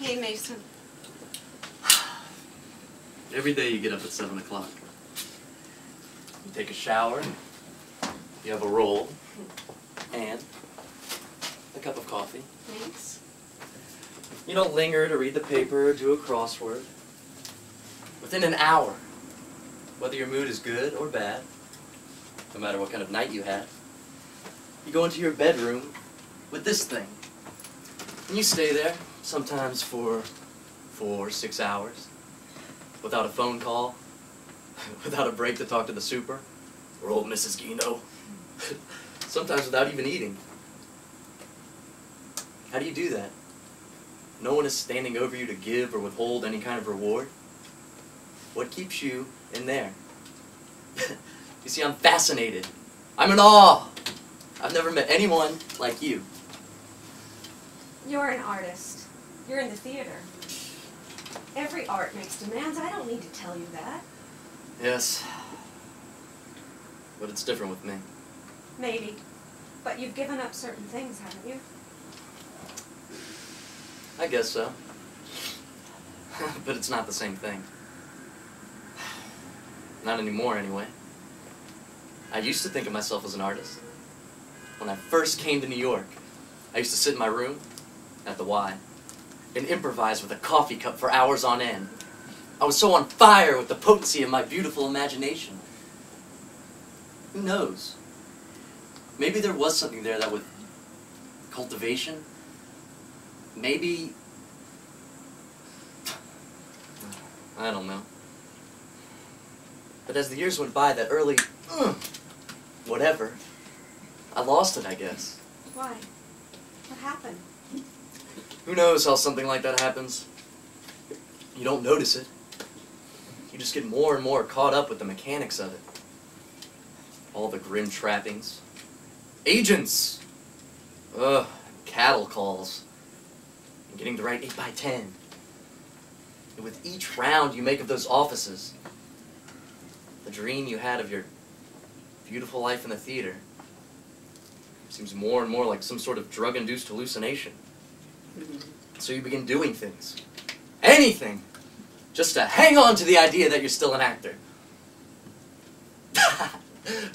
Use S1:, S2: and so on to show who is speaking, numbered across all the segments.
S1: Hey, Mason.
S2: Every day you get up at 7 o'clock. You take a shower, you have a roll, and a cup of coffee.
S1: Thanks.
S2: You don't linger to read the paper or do a crossword. Within an hour, whether your mood is good or bad, no matter what kind of night you had, you go into your bedroom with this thing. And you stay there, sometimes for 4 or 6 hours, without a phone call, without a break to talk to the super, or old Mrs. Guino, sometimes without even eating. How do you do that? No one is standing over you to give or withhold any kind of reward. What keeps you in there? You see, I'm fascinated. I'm in awe. I've never met anyone like you.
S1: You're an artist. You're in the theater. Every art makes demands. I don't need to tell you that.
S2: Yes. But it's different with me.
S1: Maybe. But you've given up certain things, haven't you?
S2: I guess so. But it's not the same thing. Not anymore, anyway. I used to think of myself as an artist. When I first came to New York, I used to sit in my room at the Y and improvise with a coffee cup for hours on end. I was so on fire with the potency of my beautiful imagination. Who knows? Maybe there was something there that with cultivation, maybe, I don't know. But as the years went by, that early, whatever, I lost it, I guess.
S1: Why? What happened?
S2: Who knows how something like that happens? You don't notice it. You just get more and more caught up with the mechanics of it. All the grim trappings. Agents! Ugh, cattle calls. And getting to write 8x10. And with each round you make of those offices, the dream you had of your beautiful life in the theater seems more and more like some sort of drug-induced hallucination. So you begin doing things. Anything! Just to hang on to the idea that you're still an actor.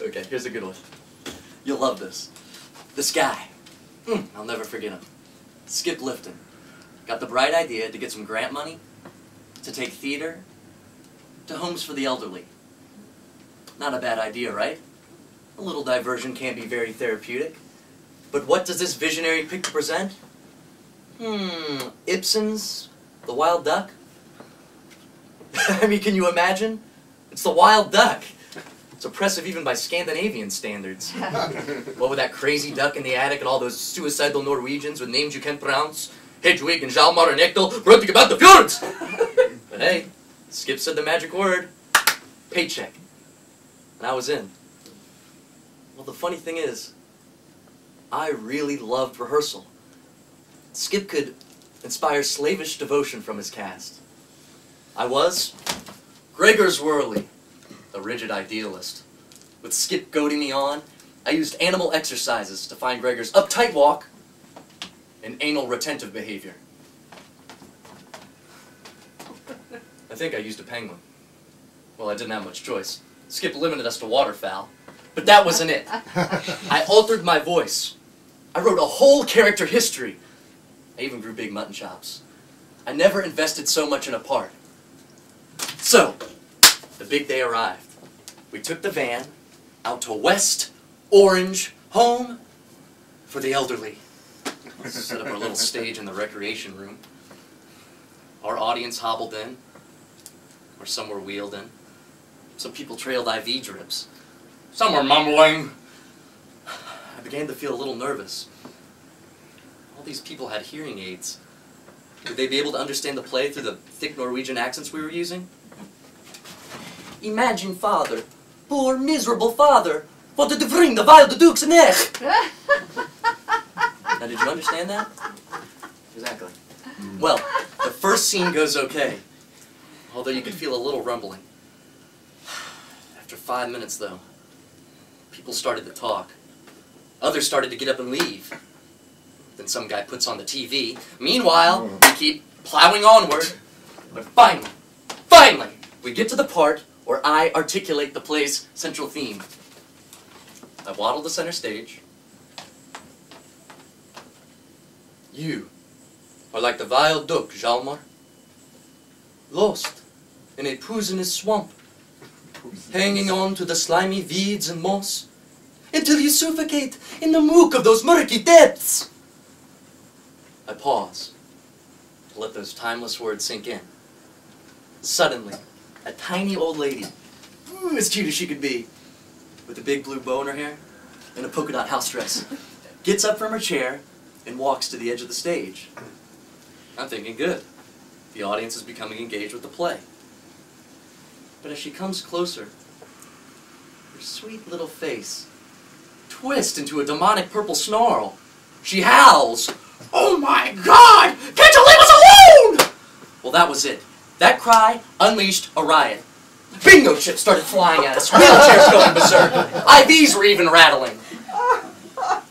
S2: Okay, here's a good one. You'll love this. This guy. I'll never forget him. Skip Lifton. Got the bright idea to get some grant money to take theater to homes for the elderly. Not a bad idea, right? A little diversion can be very therapeutic. But what does this visionary picture present? Ibsen's The Wild Duck? I mean, can you imagine? It's the Wild Duck. It's oppressive even by Scandinavian standards. What with that crazy duck in the attic and all those suicidal Norwegians with names you can't pronounce? Hedwig and Hjalmar and Ekdal running about the fjords! But hey, Skip said the magic word. Paycheck. And I was in. Well, the funny thing is, I really loved rehearsal. Skip could inspire slavish devotion from his cast. I was Gregor's Worley, a rigid idealist. With Skip goading me on, I used animal exercises to find Gregor's uptight walk and anal retentive behavior. I think I used a penguin. Well, I didn't have much choice. Skip limited us to waterfowl. But that wasn't it. I altered my voice. I wrote a whole character history. I even grew big mutton chops. I never invested so much in a part. So, the big day arrived. We took the van out to West Orange Home for the Elderly. Set up our little stage in the recreation room. Our audience hobbled in, or some were wheeled in. Some people trailed IV drips. Some were mumbling. I began to feel a little nervous. All these people had hearing aids. Would they be able to understand the play through the thick Norwegian accents we were using? Imagine father, poor miserable father, wanted to bring the wild Duke's neck. Now, did you understand that? Exactly. Well, the first scene goes okay, although you could feel a little rumbling. After 5 minutes, though, people started to talk. Others started to get up and leave. Then some guy puts on the TV. Meanwhile, we keep plowing onward, but finally, we get to the part where I articulate the play's central theme. I waddle to center stage. You are like the wild duck, Hjalmar, lost in a poisonous swamp, hanging on to the slimy weeds and moss, until you suffocate in the muck of those murky depths. I pause to let those timeless words sink in. Suddenly, a tiny old lady, as cute as she could be, with a big blue bow in her hair and a polka dot house dress, gets up from her chair and walks to the edge of the stage. I'm thinking, good. The audience is becoming engaged with the play. But as she comes closer, her sweet little face twists into a demonic purple snarl. She howls, "Oh my God! Can't you leave us alone?" Well, that was it. That cry unleashed a riot. Bingo chips started flying at us, wheelchairs going berserk, IVs were even rattling.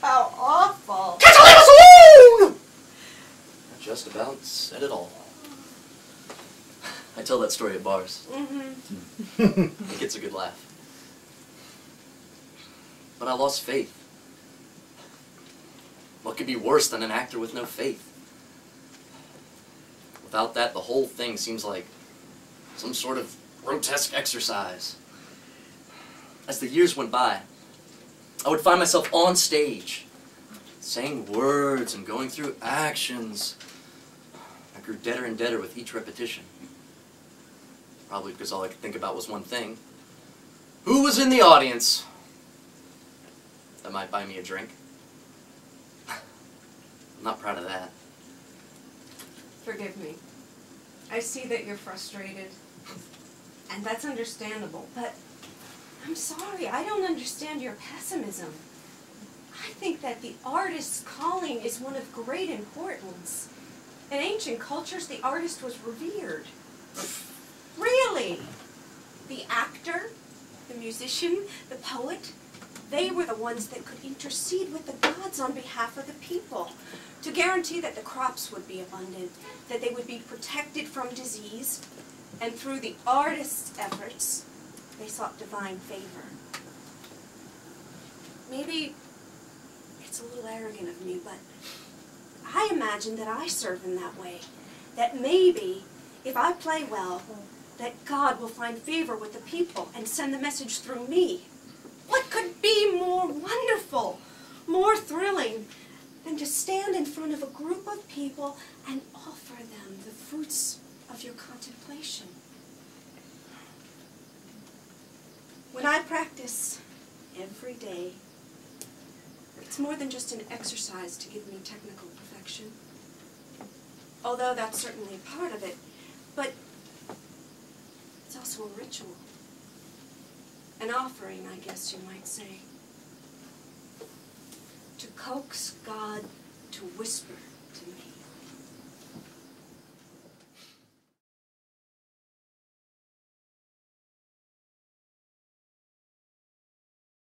S1: How awful.
S2: Can't you leave us alone? I just about said it all. I tell that story at bars. It gets a good laugh. But I lost faith. What could be worse than an actor with no faith? Without that, the whole thing seems like some sort of grotesque exercise. As the years went by, I would find myself on stage, saying words and going through actions. I grew deader and deader with each repetition. Probably because all I could think about was one thing. Who was in the audience that might buy me a drink? I'm not proud of that.
S1: Forgive me. I see that you're frustrated, and that's understandable, but I'm sorry, I don't understand your pessimism. I think that the artist's calling is one of great importance. In ancient cultures, the artist was revered. Really. The actor, the musician, the poet, they were the ones that could intercede with the gods on behalf of the people to guarantee that the crops would be abundant, that they would be protected from disease, and through the artist's efforts, they sought divine favor. Maybe it's a little arrogant of me, but I imagine that I serve in that way. That maybe, if I play well, that God will find favor with the people and send the message through me. What could be more wonderful, more thrilling, than to stand in front of a group of people and offer them the fruits of your contemplation? When I practice every day, it's more than just an exercise to give me technical perfection. Although that's certainly a part of it, but it's also a ritual. An offering, I guess you might say. To coax God to whisper to me.